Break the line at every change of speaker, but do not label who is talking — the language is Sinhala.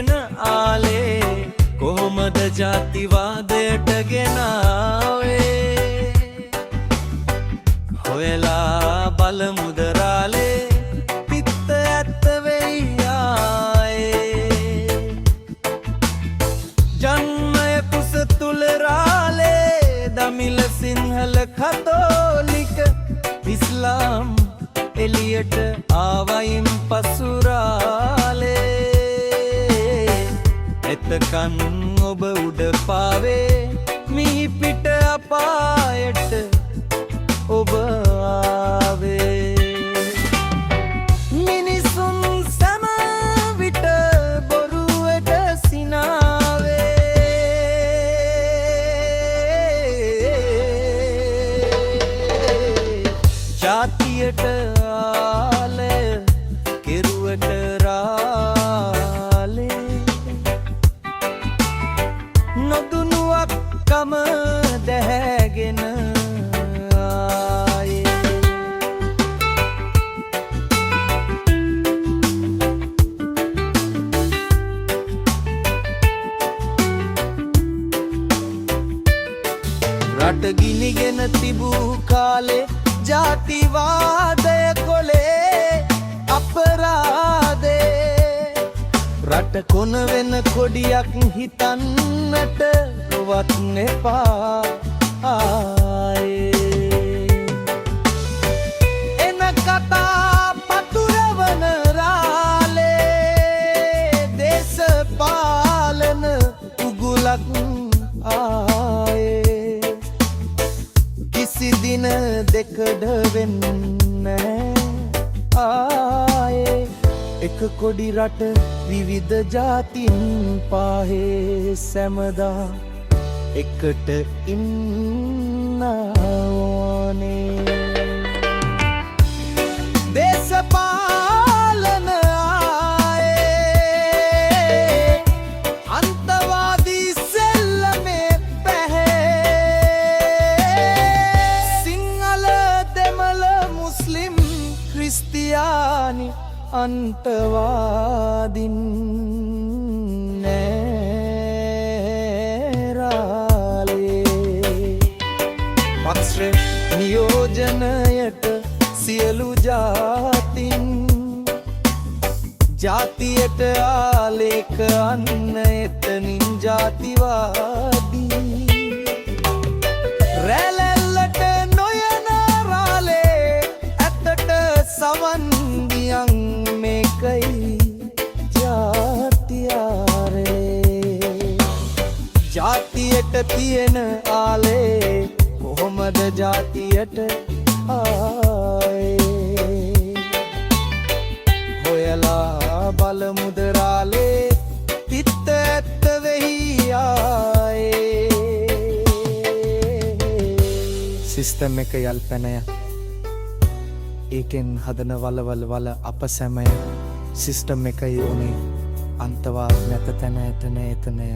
ගිනිගෙන ආලේ කොහොමද ජාතිවාදයට ගෙනාවේ හොයලා බලමුද රාලේ පිත්ත ඇත්ත වෙයි ආයේ ජන්මය කුස තුල රාලේ දමිළ සිංහල කතෝලික ඉස්ලාම් එලියට ආවයින් පසුරාලේ එතකන් ඔබ උඩ පාවේ මිහි පිට අපායට ඔබ ආවේ මිනිසුන් සැම විට බොරුවට සිනාවේ ජාතියට ආලය කෙරුවට රාලේ නොදුනුවක් කම දැහැගෙන රට ගිනිගෙන තිබූ කාලේ ජාතිවාදය කොලේ අපරාදේ රට කොන වෙන කොඩියක් හිතන්නට වත් එපා ආයේ එන කතා පතුරවන රාලේ දේශපාලන උගුලක් ආයේ කිසි දින දෙකඩ වෙන්නේ ආයේ එක කොඩි රට විවිධ ජාතින් පාහේ සැමදා එකට ඉන්නවානේ දේශපාලන ආයේ අන්තවාදී සෙල්ලමේ මුස්ලිම් ක්‍රිස්තියානි අන්තවාදින් නෑරාලේ පක්ෂ නියෝජනයට සියලු ජාතින් ජාතියට ආලේක අන්න එතනින් ජාතිවාදී රැලැල්ලට සවන්දියන් මේකයි ජාතියාරේ ජාතියට තියෙන ආලේ කොහොමද ජාතියට ආයේ හොයලා බලමුද රාලේ පිත්ත ඇත්ත වෙයි ආයේ සිස්ටම් එක යල්පැනය ඒකෙන් හදන වල අප සැමය සිස්ටම් එකයි උනේ අන්තවා නැත තැන එතනය